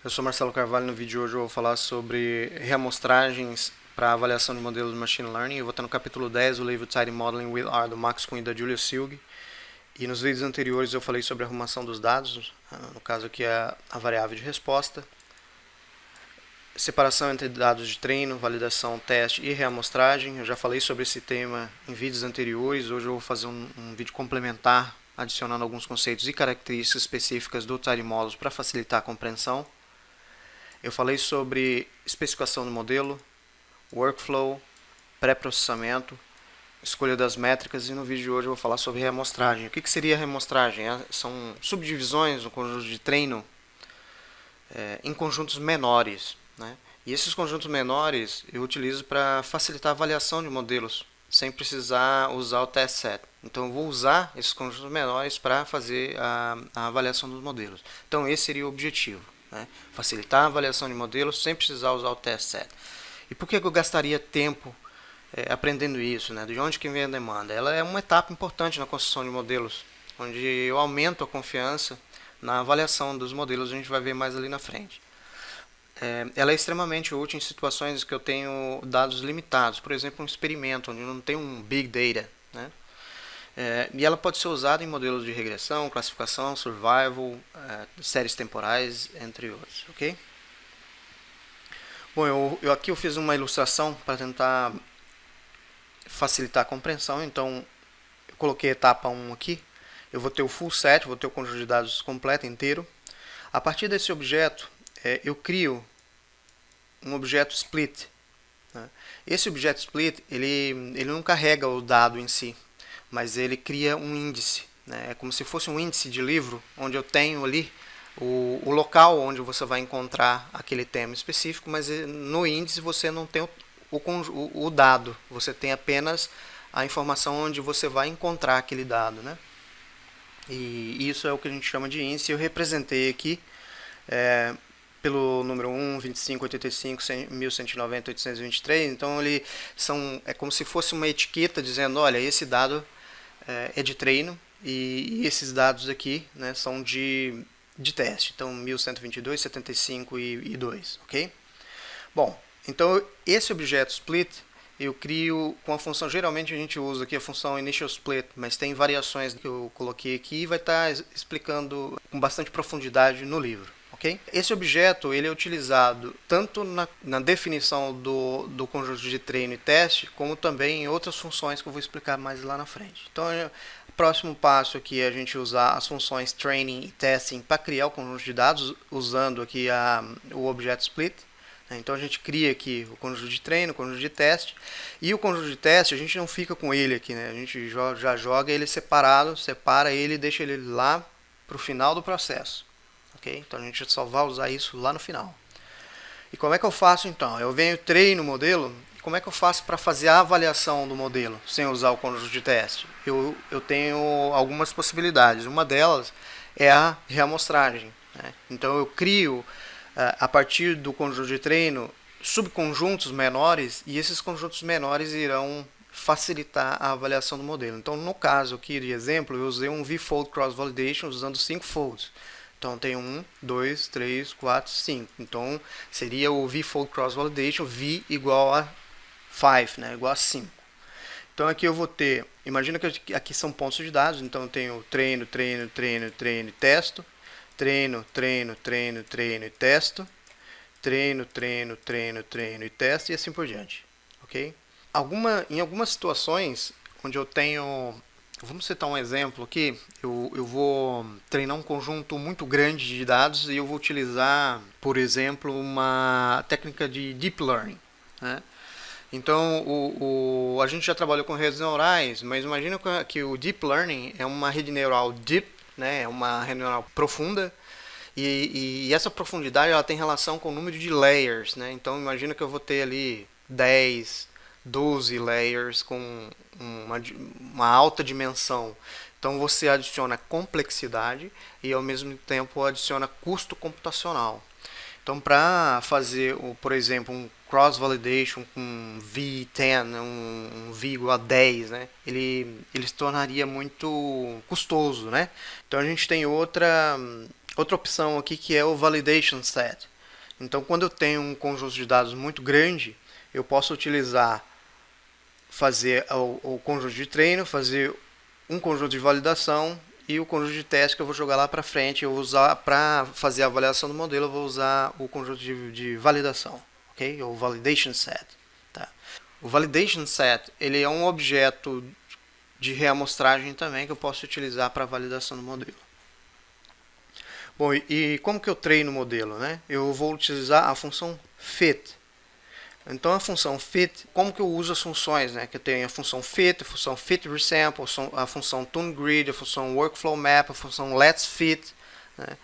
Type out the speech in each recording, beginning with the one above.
Eu sou Marcelo Carvalho. No vídeo de hoje eu vou falar sobre reamostragens para avaliação de modelos de Machine Learning. Eu vou estar no capítulo 10 do livro Tidy Modeling with R, do Max Kuhn e da Julia Silg. E nos vídeos anteriores eu falei sobre a arrumação dos dados, no caso aqui é a variável de resposta, separação entre dados de treino, validação, teste e reamostragem. Eu já falei sobre esse tema em vídeos anteriores. Hoje eu vou fazer um vídeo complementar, adicionando alguns conceitos e características específicas do Tidy Models para facilitar a compreensão. Eu falei sobre especificação do modelo, workflow, pré-processamento, escolha das métricas, e no vídeo de hoje eu vou falar sobre reamostragem. O que seria reamostragem? São subdivisões no conjunto de treino em conjuntos menores, né? E esses conjuntos menores eu utilizo para facilitar a avaliação de modelos, sem precisar usar o test set. Então eu vou usar esses conjuntos menores para fazer a avaliação dos modelos. Então esse seria o objetivo, né? Facilitar a avaliação de modelos sem precisar usar o test set. E por que eu gastaria tempo aprendendo isso, né? De onde que vem a demanda? Ela é uma etapa importante na construção de modelos, onde eu aumento a confiança na avaliação dos modelos. A gente vai ver mais ali na frente. Ela é extremamente útil em situações que eu tenho dados limitados, por exemplo, um experimento onde eu não tenho um big data, né? E ela pode ser usada em modelos de regressão, classificação, survival, séries temporais, entre outros, ok? Bom, aqui eu fiz uma ilustração para tentar facilitar a compreensão. Então eu coloquei a etapa 1 aqui. Eu vou ter o full set, vou ter o conjunto de dados completo, inteiro. A partir desse objeto, eu crio um objeto split, né? Esse objeto split, ele não carrega o dado em si, mas ele cria um índice, né? É como se fosse um índice de livro, onde eu tenho ali o local onde você vai encontrar aquele tema específico, mas no índice você não tem o dado, você tem apenas a informação onde você vai encontrar aquele dado, né? E isso é o que a gente chama de índice. Eu representei aqui pelo número 1, 25, 85, 1190, 823. Então é como se fosse uma etiqueta dizendo, olha, esse dado é de treino e esses dados aqui, né, são de teste. Então 1122, 75 e 2, ok? Bom, então esse objeto split eu crio com a função, geralmente a gente usa aqui a função initial split, mas tem variações que eu coloquei aqui e vai estar explicando com bastante profundidade no livro. Okay? Esse objeto ele é utilizado tanto na definição do conjunto de treino e teste, como também em outras funções que eu vou explicar mais lá na frente. Então, o próximo passo aqui é a gente usar as funções training e testing para criar o conjunto de dados, usando aqui o objeto split. Então a gente cria aqui o conjunto de treino, o conjunto de teste, e o conjunto de teste a gente não fica com ele aqui, né? A gente já joga ele separado, separa ele e deixa ele lá para o final do processo. Okay? Então a gente só vai usar isso lá no final. E como é que eu faço então? Eu venho, treino o modelo, e como é que eu faço para fazer a avaliação do modelo sem usar o conjunto de teste? Eu tenho algumas possibilidades. Uma delas é a reamostragem, né? Então eu crio a partir do conjunto de treino subconjuntos menores, e esses conjuntos menores irão facilitar a avaliação do modelo. Então no caso aqui de exemplo, eu usei um V-fold cross validation usando 5 folds. Então tem 1, 2, 3, 4, 5. Então seria o V-fold cross validation, V igual a 5, né? Igual a 5. Então aqui eu vou ter, imagina que aqui são pontos de dados, então eu tenho treino, treino, treino, treino e testo, treino, treino, treino, treino e testo, treino, treino, treino, treino e testo, e assim por diante. Ok? Em algumas situações onde eu tenho, vamos citar um exemplo aqui, eu vou treinar um conjunto muito grande de dados e eu vou utilizar, por exemplo, uma técnica de deep learning, né? Então, a gente já trabalhou com redes neurais, mas imagina que o deep learning é uma rede neural deep, né? É uma rede neural profunda, e essa profundidade ela tem relação com o número de layers, né? Então, imagina que eu vou ter ali 10, 12 layers com uma alta dimensão. Então você adiciona complexidade e ao mesmo tempo adiciona custo computacional. Então para fazer, por exemplo, um cross validation com V10, um V igual a 10, né? ele se tornaria muito custoso, né? Então a gente tem outra opção aqui que é o validation set. Então, quando eu tenho um conjunto de dados muito grande, eu posso utilizar, fazer o conjunto de treino, fazer um conjunto de validação e o conjunto de teste que eu vou jogar lá para frente. Eu vou usar para fazer a avaliação do modelo, eu vou usar o conjunto de validação, ok? O validation set. Tá? O validation set ele é um objeto de reamostragem também que eu posso utilizar para validação do modelo. Bom, e como que eu treino o modelo, né? Eu vou utilizar a função fit. Então a função fit, como que eu uso as funções, né? Que eu tenho a função fit resample, a função tuneGrid, a função workflow map, a função let's fit, né?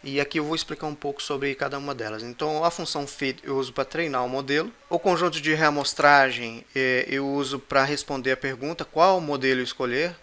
E aqui eu vou explicar um pouco sobre cada uma delas. Então a função fit eu uso para treinar o modelo. O conjunto de reamostragem eu uso para responder a pergunta qual modelo escolher.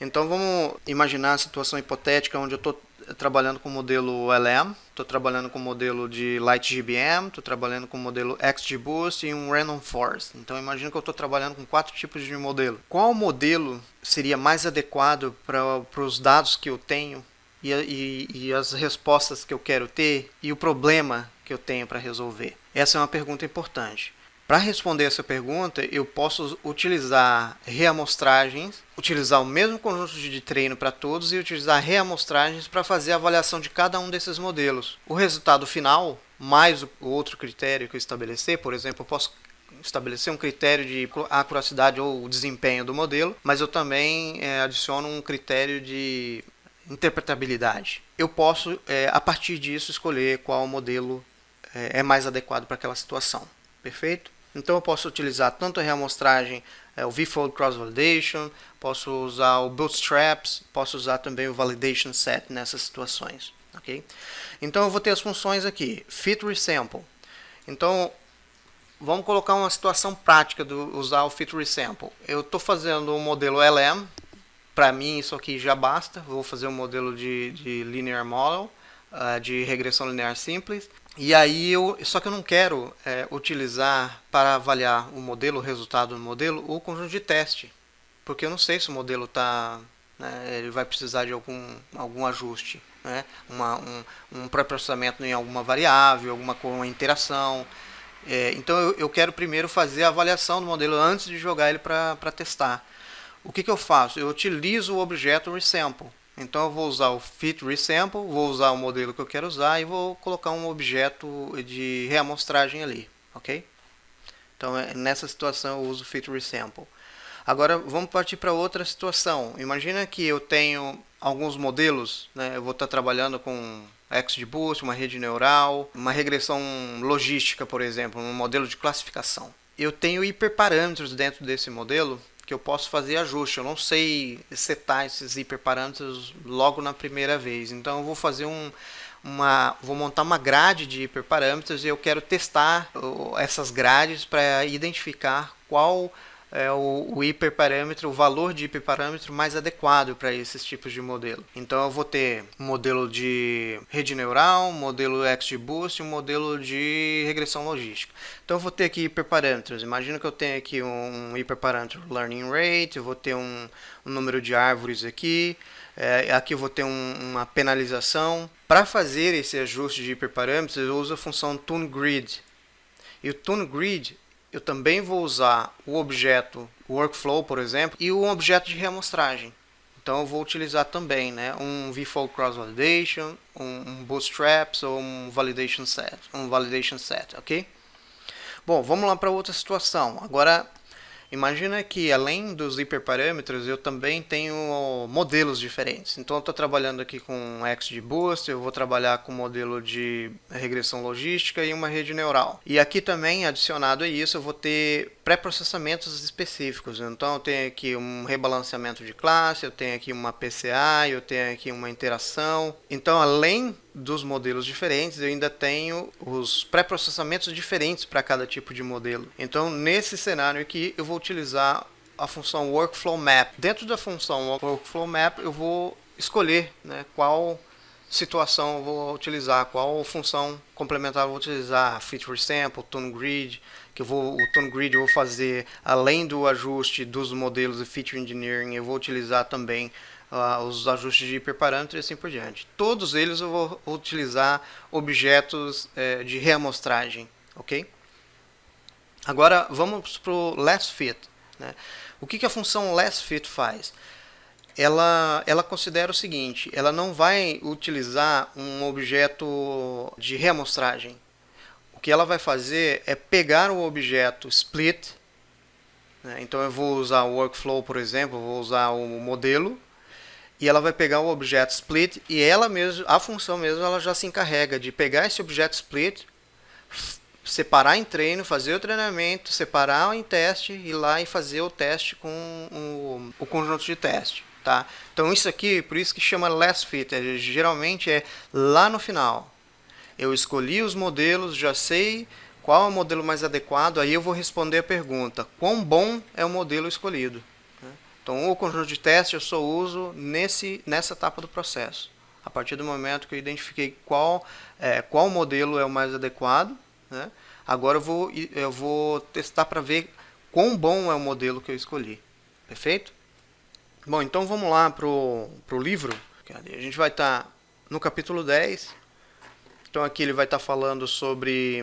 Então vamos imaginar a situação hipotética onde eu estou trabalhando com o modelo LM, estou trabalhando com o modelo de LightGBM, estou trabalhando com o modelo XGBoost e um Random Forest. Então imagina que eu estou trabalhando com 4 tipos de modelo. Qual modelo seria mais adequado para os dados que eu tenho e as respostas que eu quero ter e o problema que eu tenho para resolver? Essa é uma pergunta importante. Para responder essa pergunta, eu posso utilizar reamostragens, utilizar o mesmo conjunto de treino para todos e utilizar reamostragens para fazer a avaliação de cada um desses modelos. O resultado final, mais o outro critério que eu estabelecer, por exemplo, eu posso estabelecer um critério de acuracidade ou desempenho do modelo, mas eu também adiciono um critério de interpretabilidade. Eu posso, a partir disso, escolher qual modelo é mais adequado para aquela situação. Perfeito? Então eu posso utilizar tanto a reamostragem, o V-Fold Cross Validation, posso usar o Bootstraps, posso usar também o Validation Set nessas situações. Okay? Então eu vou ter as funções aqui, Fit Resample. Então vamos colocar uma situação prática de usar o Fit Resample. Eu estou fazendo um modelo LM, para mim isso aqui já basta, vou fazer um modelo de Linear Model, de regressão linear simples. E aí só que eu não quero utilizar para avaliar o modelo, o resultado do modelo, o conjunto de teste, porque eu não sei se o modelo ele vai precisar de algum ajuste, né? um pré-processamento em alguma variável, uma interação. Então eu quero primeiro fazer a avaliação do modelo antes de jogar ele para testar. O que eu faço? Eu utilizo o objeto resample. Então eu vou usar o fit resample, vou usar o modelo que eu quero usar e vou colocar um objeto de reamostragem ali, ok? Então nessa situação eu uso o fit resample. Agora vamos partir para outra situação. Imagina que eu tenho alguns modelos, né? Eu vou estar trabalhando com XGBoost, uma rede neural, uma regressão logística, por exemplo, um modelo de classificação. Eu tenho hiperparâmetros dentro desse modelo que eu posso fazer ajuste. Eu não sei setar esses hiperparâmetros logo na primeira vez. Então eu vou fazer vou montar uma grade de hiperparâmetros e eu quero testar essas grades para identificar qual é o hiperparâmetro, o valor de hiperparâmetro mais adequado para esses tipos de modelo. Então eu vou ter um modelo de rede neural, um modelo XGBoost e um modelo de regressão logística. Então eu vou ter aqui hiperparâmetros. Imagina que eu tenho aqui um hiperparâmetro learning rate, eu vou ter um número de árvores aqui, aqui eu vou ter uma penalização. Para fazer esse ajuste de hiperparâmetros, eu uso a função tuneGrid. E o tuneGrid eu também vou usar o objeto workflow, por exemplo, e um objeto de reamostragem. Então eu vou utilizar também, né, um V-Fold Cross Validation, um Bootstraps ou um Validation Set, ok? Bom, vamos lá para outra situação. Agora, imagina que além dos hiperparâmetros, eu também tenho modelos diferentes. Então eu estou trabalhando aqui com XGBoost, eu vou trabalhar com modelo de regressão logística e uma rede neural. E aqui também, adicionado a isso, eu vou ter pré-processamentos específicos. Então eu tenho aqui um rebalanceamento de classe, eu tenho aqui uma PCA, eu tenho aqui uma interação. Então além dos modelos diferentes, eu ainda tenho os pré-processamentos diferentes para cada tipo de modelo. Então, nesse cenário aqui, eu vou utilizar a função Workflow Map. Dentro da função Workflow Map, eu vou escolher, né, qual situação eu vou utilizar, qual função complementar eu vou utilizar, Fit Resample, tuneGrid, o tuneGrid eu vou fazer, além do ajuste dos modelos de Feature Engineering, eu vou utilizar também os ajustes de hiperparâmetro e assim por diante. Todos eles eu vou utilizar objetos de reamostragem, ok? Agora vamos para o last fit, né? O que a função last fit faz? Ela considera o seguinte: ela não vai utilizar um objeto de reamostragem. O que ela vai fazer é pegar o objeto split, né? Então eu vou usar o workflow, por exemplo, vou usar o modelo, e ela vai pegar o objeto split e ela mesma, a função mesmo, ela já se encarrega de pegar esse objeto split, separar em treino, fazer o treinamento, separar em teste, ir lá e fazer o teste com o conjunto de teste. Tá? Então isso aqui, por isso que chama last fit, geralmente é lá no final. Eu escolhi os modelos, já sei qual é o modelo mais adequado, aí eu vou responder a pergunta: quão bom é o modelo escolhido? Então o conjunto de teste eu só uso nessa etapa do processo. A partir do momento que eu identifiquei qual modelo é o mais adequado, né? Agora eu vou testar para ver quão bom é o modelo que eu escolhi. Perfeito? Bom, então vamos lá para o livro. A gente vai estar no capítulo 10. Então aqui ele vai estar falando sobre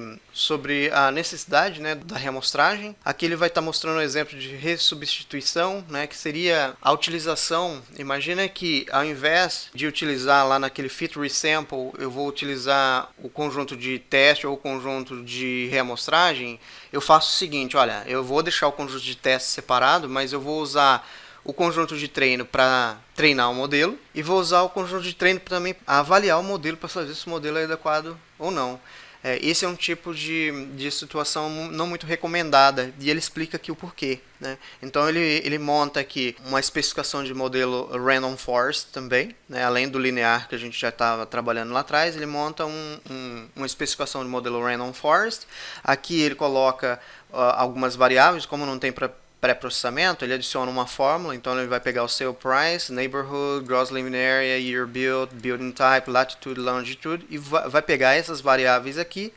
a necessidade, né, da reamostragem. Aqui ele vai estar mostrando um exemplo de ressubstituição, né, que seria a utilização. Imagina que ao invés de utilizar lá naquele fit resample, eu vou utilizar o conjunto de teste ou o conjunto de reamostragem. Eu faço o seguinte: olha, eu vou deixar o conjunto de teste separado, mas eu vou usar o conjunto de treino para treinar o modelo e vou usar o conjunto de treino também para avaliar o modelo, para saber se o modelo é adequado ou não. Esse é um tipo de situação não muito recomendada e ele explica aqui o porquê, né? Então ele monta aqui uma especificação de modelo Random Forest também, né? Além do linear que a gente já estava trabalhando lá atrás, ele monta uma especificação de modelo Random Forest. Aqui ele coloca algumas variáveis, como não tem para pré-processamento, ele adiciona uma fórmula. Então ele vai pegar o sale price, neighborhood, gross living area, year built, building type, latitude, longitude, e vai pegar essas variáveis aqui,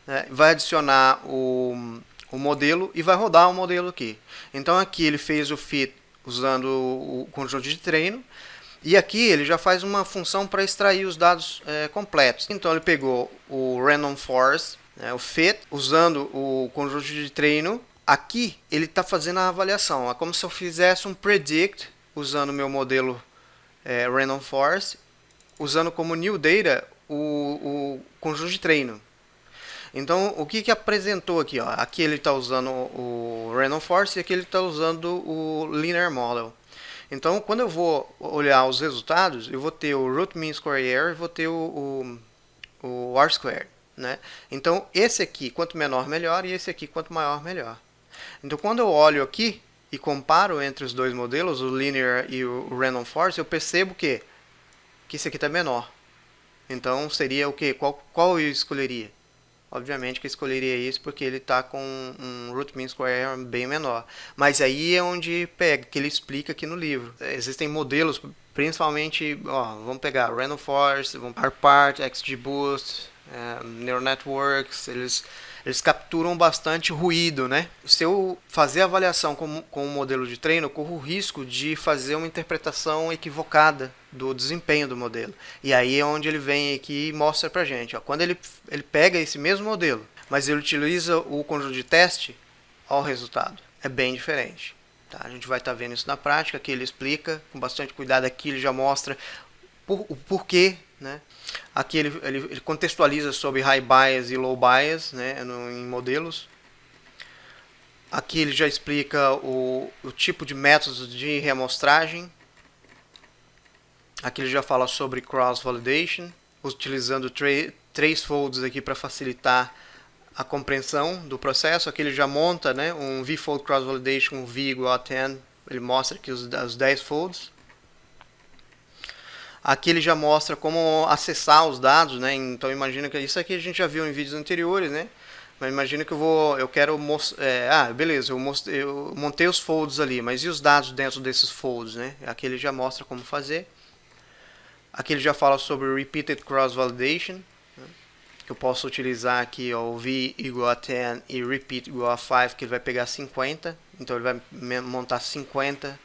né, vai adicionar o modelo e vai rodar o modelo aqui. Então aqui ele fez o fit usando o conjunto de treino, e aqui ele já faz uma função para extrair os dados completos. Então ele pegou o random forest, né, o fit, usando o conjunto de treino. Aqui ele está fazendo a avaliação, é como se eu fizesse um predict usando o meu modelo Random Forest, usando como new data o conjunto de treino. Então o que apresentou aqui? Ó? Aqui ele está usando o Random Forest e aqui ele está usando o Linear Model. Então quando eu vou olhar os resultados, eu vou ter o Root Mean Square Error e vou ter o R-Squared, né? Então esse aqui, quanto menor melhor, e esse aqui, quanto maior melhor. Então quando eu olho aqui e comparo entre os dois modelos, o Linear e o Random Forest, eu percebo que esse aqui está menor. Então seria o que? Qual eu escolheria? Obviamente que eu escolheria esse porque ele está com um Root Mean Square Error bem menor. Mas aí é onde pega, que ele explica aqui no livro. Existem modelos, principalmente, vamos pegar Random Forest, RPart, XGBoost, Neural Networks, eles capturam bastante ruído, né? Se eu fazer a avaliação com o modelo de treino, eu corro o risco de fazer uma interpretação equivocada do desempenho do modelo. E aí é onde ele vem aqui e mostra pra gente. Quando ele pega esse mesmo modelo, mas ele utiliza o conjunto de teste, olha o resultado. É bem diferente. Tá? A gente vai estar vendo isso na prática, aqui ele explica com bastante cuidado, aqui ele já mostra o porquê, né? Aqui ele contextualiza sobre high bias e low bias, né, em modelos. Aqui ele já explica o tipo de métodos de reamostragem. Aqui ele já fala sobre cross validation, utilizando tracefolds aqui para facilitar a compreensão do processo. Aqui ele já monta, né, um v-fold cross validation com v igual a 10. Ele mostra aqui os 10 folds. Aqui ele já mostra como acessar os dados, né? Então imagina que isso aqui a gente já viu em vídeos anteriores, né? Mas imagina que eu quero mostrar, beleza, eu montei os folds ali, mas e os dados dentro desses folds, né? Aqui ele já mostra como fazer. Aqui ele já fala sobre repeated cross validation, né? Que eu posso utilizar aqui o v igual a 10 e repeat igual a 5, que ele vai pegar 50, então ele vai montar 50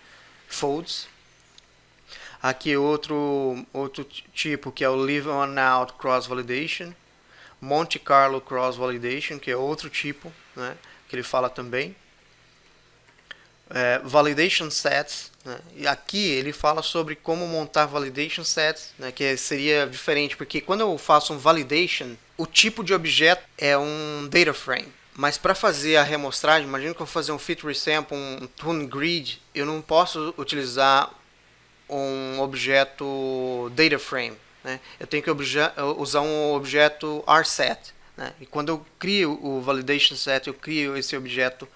folds. Aqui outro tipo que é o Live on Out Cross Validation, Monte Carlo Cross Validation, que é outro tipo, né, que ele fala também. Validation Sets, né, e aqui ele fala sobre como montar Validation Sets, né, que seria diferente, porque quando eu faço um Validation, o tipo de objeto é um Data Frame. Mas para fazer a remostragem, imagina que eu vou fazer um Fit Resample, um Tune Grid, eu não posso utilizar um objeto data frame, né? Eu tenho que usar um objeto rset, né? E quando eu crio o validation set, eu crio esse objeto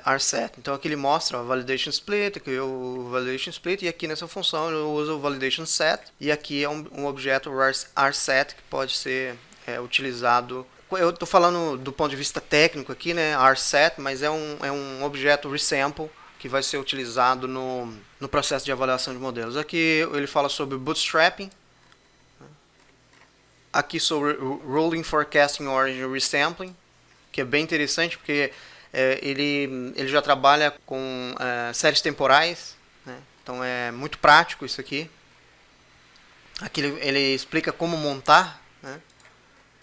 rset. Então aqui ele mostra o validation split, eu crio o validation split, e aqui nessa função eu uso o validation set, e aqui é um objeto rset que pode ser utilizado. Eu estou falando do ponto de vista técnico aqui, né? Rset, mas é um objeto resample que vai ser utilizado no processo de avaliação de modelos. Aqui ele fala sobre bootstrapping, aqui sobre Rolling Forecasting Origin Resampling, que é bem interessante porque ele já trabalha com séries temporais, né? Então é muito prático isso aqui. Aqui ele explica como montar, né?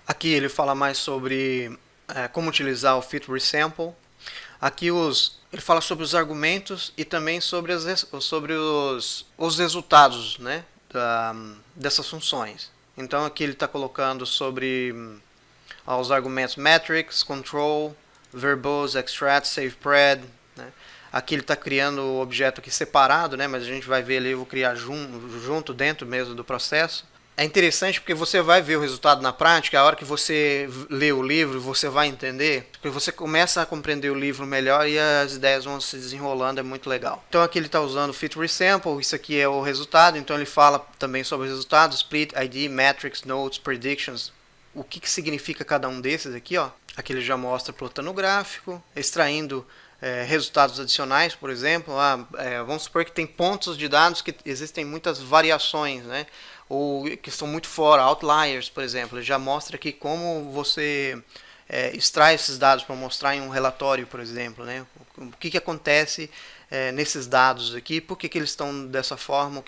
Aqui ele fala mais sobre como utilizar o Fit Resample. Aqui ele fala sobre os argumentos e também sobre os resultados, né, dessas funções. Então aqui ele está colocando sobre os argumentos metrics, control, verbose, extract, savepred, né. Aqui ele está criando o objeto aqui separado, né, mas a gente vai ver ali, eu vou criar junto dentro mesmo do processo. É interessante porque você vai ver o resultado na prática, a hora que você lê o livro, você vai entender, porque você começa a compreender o livro melhor e as ideias vão se desenrolando, é muito legal. Então aqui ele está usando o Fit Resample, isso aqui é o resultado, então ele fala também sobre o resultado, Split, ID, Metrics, Notes, Predictions, o que significa cada um desses aqui, ó. Aqui ele já mostra plotando o gráfico, extraindo resultados adicionais, por exemplo. Vamos supor que tem pontos de dados que existem muitas variações, né? Ou que estão muito fora, outliers, por exemplo. Ele já mostra aqui como você extrai esses dados para mostrar em um relatório, por exemplo, né? O que acontece nesses dados aqui, por que eles estão dessa forma,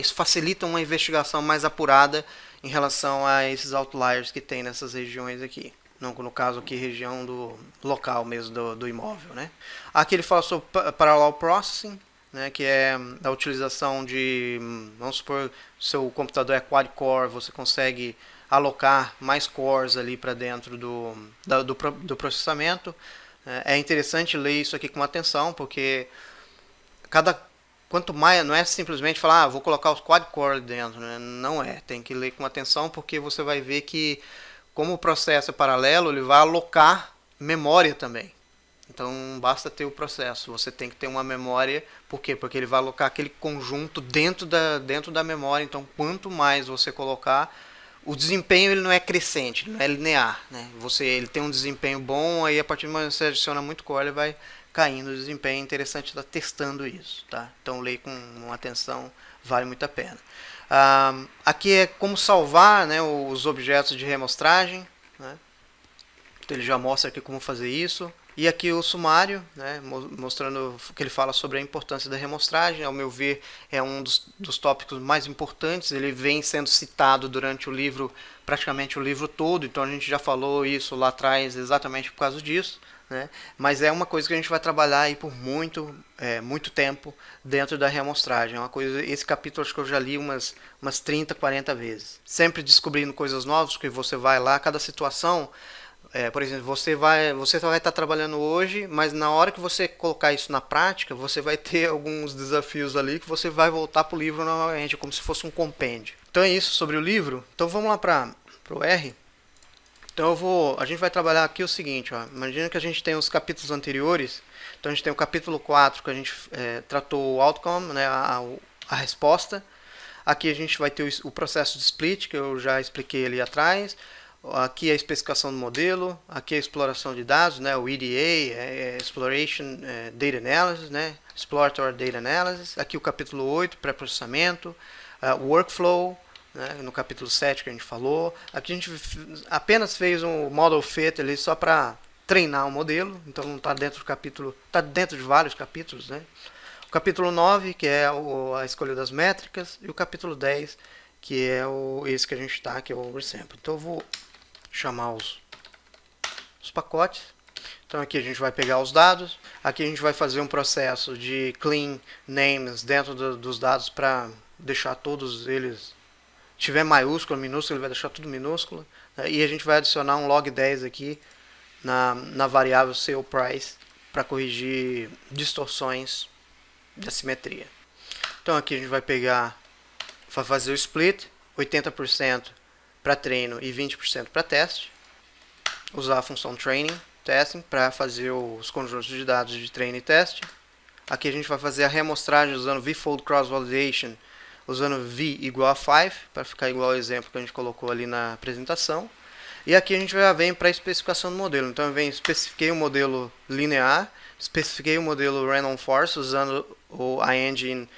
isso facilita uma investigação mais apurada em relação a esses outliers que tem nessas regiões aqui. No caso aqui, região do local mesmo do imóvel, né? Aqui ele fala sobre Parallel Processing, né, que é a utilização de, vamos supor, seu computador é quad-core, você consegue alocar mais cores ali para dentro do processamento. É interessante ler isso aqui com atenção, porque quanto mais, não é simplesmente falar, vou colocar os quad-core dentro, né? Não é, tem que ler com atenção, porque você vai ver que, como o processo é paralelo, ele vai alocar memória também. Então não basta ter o processo, você tem que ter uma memória. Por quê? Porque ele vai alocar aquele conjunto dentro da memória. Então quanto mais você colocar, o desempenho ele não é crescente, não é linear, né? Ele tem um desempenho bom, aí a partir do momento que você adiciona muito core, ele vai caindo o desempenho. É interessante estar testando isso, tá? Então leia com atenção, vale muito a pena. Aqui é como salvar, né, os objetos de remostragem, né? Então ele já mostra aqui como fazer isso. E aqui o sumário, né, mostrando que ele fala sobre a importância da remostragem. Ao meu ver, é um dos tópicos mais importantes. Ele vem sendo citado durante o livro, praticamente o livro todo. Então a gente já falou isso lá atrás exatamente por causa disso, né? Mas é uma coisa que a gente vai trabalhar aí por muito tempo dentro da remostragem. É uma coisa, esse capítulo acho que eu já li umas 30, 40 vezes. Sempre descobrindo coisas novas, porque você vai lá, cada situação... por exemplo, você vai estar trabalhando hoje, mas na hora que você colocar isso na prática, você vai ter alguns desafios ali que você vai voltar para o livro novamente, como se fosse um compêndio. Então é isso sobre o livro. Então vamos lá para o R. Então a gente vai trabalhar aqui o seguinte, ó. Imagina que a gente tem os capítulos anteriores. Então a gente tem o capítulo 4 que a gente tratou o outcome, né, a resposta. Aqui a gente vai ter o processo de split, que eu já expliquei ali atrás. Aqui é a especificação do modelo, aqui é a exploração de dados, né, o EDA, Exploration Data Analysis, né, Exploratory Data Analysis. Aqui o capítulo 8, pré-processamento, Workflow, né, no capítulo 7 que a gente falou. Aqui a gente apenas fez um Model Fit ali só para treinar o modelo, então não está dentro do capítulo, está dentro de vários capítulos, né. O capítulo 9, que é a escolha das métricas, e o capítulo 10, que é esse que a gente está, que é o oversample. Então eu vou chamar os pacotes. Então aqui a gente vai pegar os dados, aqui a gente vai fazer um processo de clean names dentro dos dados para deixar todos eles, se tiver maiúsculo, minúsculo, ele vai deixar tudo minúsculo, né? E a gente vai adicionar um log10 aqui na variável sale price para corrigir distorções de assimetria. Então aqui a gente vai fazer o split, 80% para treino e 20% para teste, usar a função training testing para fazer os conjuntos de dados de treino e teste. Aqui a gente vai fazer a reamostragem usando v-fold cross validation, usando v igual a 5, para ficar igual ao exemplo que a gente colocou ali na apresentação. E aqui a gente já vem para a especificação do modelo. Então eu especifiquei o modelo linear, especifiquei o modelo random forest usando a engine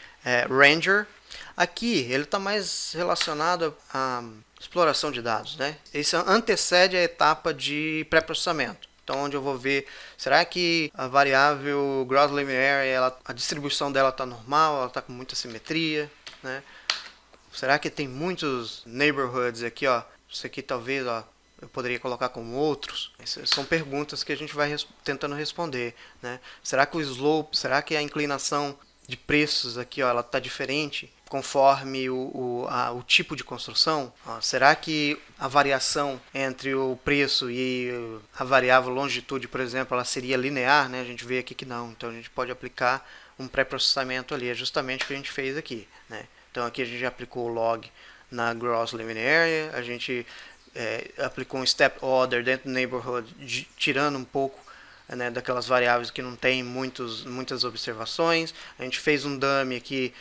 Ranger. Aqui ele está mais relacionado à exploração de dados, né? Isso antecede a etapa de pré-processamento. Então, onde eu vou ver, será que a variável gross living area, a distribuição dela está normal, ela está com muita simetria, né? Será que tem muitos neighborhoods aqui, ó? Isso aqui talvez, ó, eu poderia colocar como outros. Essas são perguntas que a gente vai tentando responder, né? Será que o slope, será que a inclinação de preços aqui, ó, ela está diferente conforme o tipo de construção? Será que a variação entre o preço e a variável longitude, por exemplo, ela seria linear, né? A gente vê aqui que não. Então a gente pode aplicar um pré-processamento ali. É justamente o que a gente fez aqui, né? Então aqui a gente aplicou o log na gross living area, a gente aplicou um step order dentro do neighborhood, tirando um pouco, né, daquelas variáveis que não tem muitas observações. A gente fez um dummy aqui,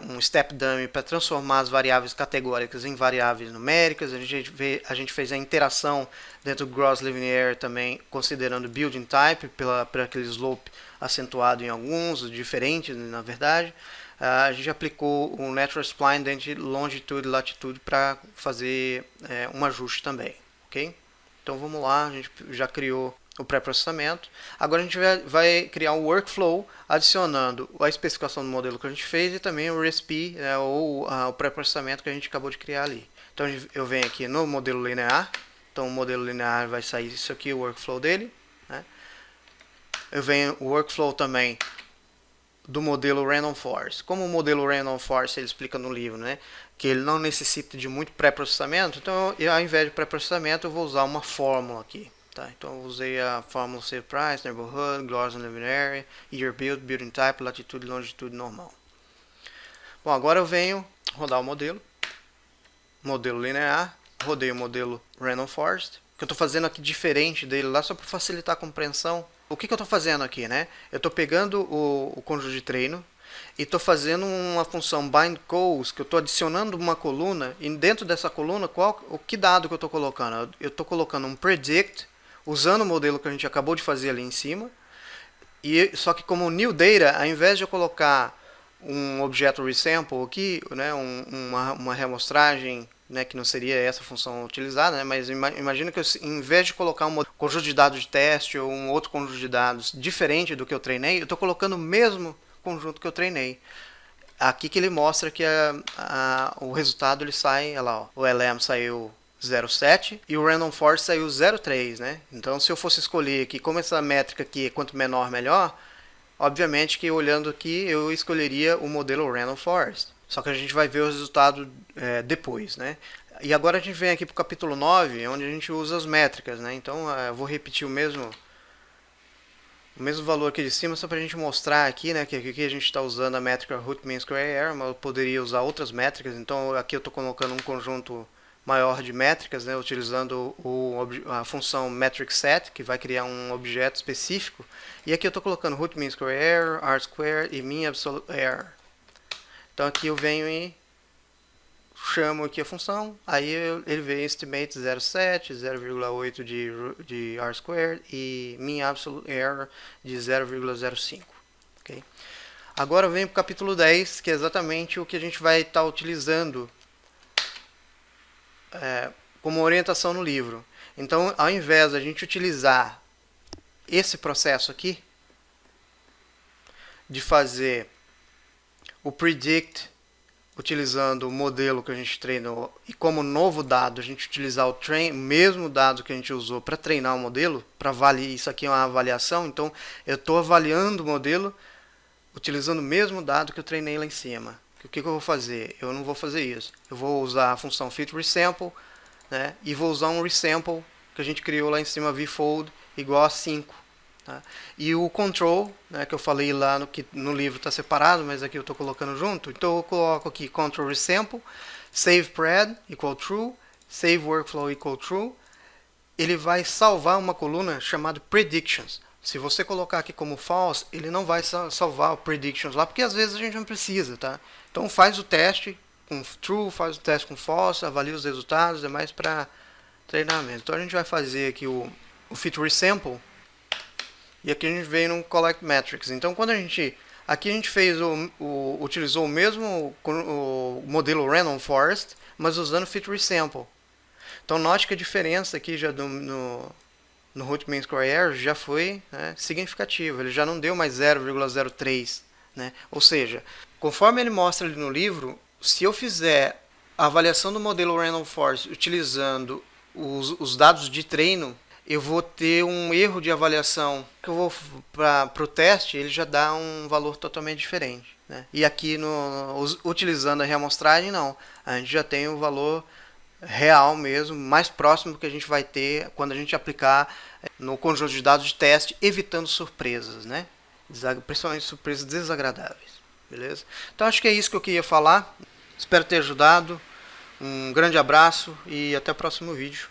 um step dummy para transformar as variáveis categóricas em variáveis numéricas. A gente fez a interação dentro do gross living area também, considerando building type, para aquele slope acentuado em alguns, diferente na verdade. A gente aplicou o natural spline dentro de longitude e latitude para fazer um ajuste também, ok? Então vamos lá, a gente já criou o pré-processamento. Agora a gente vai criar um workflow adicionando a especificação do modelo que a gente fez e também o recipe, ou o pré-processamento que a gente acabou de criar ali. Então eu venho aqui no modelo linear. Então o modelo linear vai sair isso aqui, o workflow dele, né? Eu venho o workflow também do modelo Random Forest. Como o modelo Random Forest ele explica no livro, né, que ele não necessita de muito pré-processamento, então ao invés de pré-processamento eu vou usar uma fórmula aqui. Tá? Então eu usei a fórmula save price, neighborhood, gross living area, year build, building type, latitude e longitude normal. Bom, agora eu venho rodar o modelo linear, rodei o modelo Random Forest. O que eu estou fazendo aqui diferente dele lá, só para facilitar a compreensão. O que eu estou fazendo aqui, né? Eu estou pegando o conjunto de treino e estou fazendo uma função bind calls, que eu estou adicionando uma coluna, e dentro dessa coluna, que dado que eu estou colocando? Eu estou colocando um predict, usando o modelo que a gente acabou de fazer ali em cima, só que como new data, ao invés de eu colocar um objeto resample aqui, né, uma reamostragem, né, que não seria essa função utilizada, né, mas imagina que eu, em vez de colocar um conjunto de dados de teste ou um outro conjunto de dados diferente do que eu treinei, eu estou colocando o mesmo conjunto que eu treinei. Aqui que ele mostra que o resultado ele sai, olha lá, ó, o LM saiu 0,7 e o Random Forest saiu 0,3, né? Então se eu fosse escolher aqui, como essa métrica aqui, quanto menor melhor, obviamente que olhando aqui eu escolheria o modelo Random Forest. Só que a gente vai ver o resultado depois, né? E agora a gente vem aqui para o capítulo 9, onde a gente usa as métricas, né? Então eu vou repetir o mesmo valor aqui de cima, só para a gente mostrar aqui, né? Que aqui a gente está usando a métrica root mean square error, mas eu poderia usar outras métricas. Então aqui eu estou colocando um conjunto maior de métricas, né? Utilizando a função metric set, que vai criar um objeto específico. E aqui eu estou colocando root mean square error, r square e mean absolute error. Então aqui eu venho e chamo aqui a função, aí ele vem estimate 0,7, 0,8 de r squared e mean absolute error de 0,05. Okay? Agora eu venho para o capítulo 10, que é exatamente o que a gente vai estar utilizando como orientação no livro. Então, ao invés de a gente utilizar esse processo aqui, de fazer o predict, utilizando o modelo que a gente treinou, e como novo dado a gente utilizar o mesmo dado que a gente usou para treinar o modelo, para avaliar, isso aqui é uma avaliação, então eu estou avaliando o modelo utilizando o mesmo dado que eu treinei lá em cima. O que eu vou fazer? Eu não vou fazer isso. Eu vou usar a função FitResample, né, e vou usar um resample que a gente criou lá em cima, vfold, igual a 5. Tá? E o control, né, que eu falei lá que no livro está separado, mas aqui eu estou colocando junto. Então eu coloco aqui control resample, save pred equal true, save workflow equal true. Ele vai salvar uma coluna chamada predictions. Se você colocar aqui como false, ele não vai salvar o predictions lá, porque às vezes a gente não precisa, tá? Então faz o teste com true, faz o teste com false, avalia os resultados, é mais para treinamento. Então a gente vai fazer aqui o fit resample. E aqui a gente veio no Collect Metrics. Então, quando aqui a gente fez utilizou o mesmo o modelo Random Forest, mas usando Fit Resample. Então, note que a diferença aqui já no Root Mean Square Error já foi, né, significativa. Ele já não deu mais 0,03. Né? Ou seja, conforme ele mostra ali no livro, se eu fizer a avaliação do modelo Random Forest utilizando os dados de treino, eu vou ter um erro de avaliação que eu vou para o teste, ele já dá um valor totalmente diferente. Né? E aqui, utilizando a reamostragem, não. A gente já tem o valor real mesmo, mais próximo do que a gente vai ter quando a gente aplicar no conjunto de dados de teste, evitando surpresas, né? Principalmente surpresas desagradáveis. Beleza? Então acho que é isso que eu queria falar. Espero ter ajudado. Um grande abraço e até o próximo vídeo.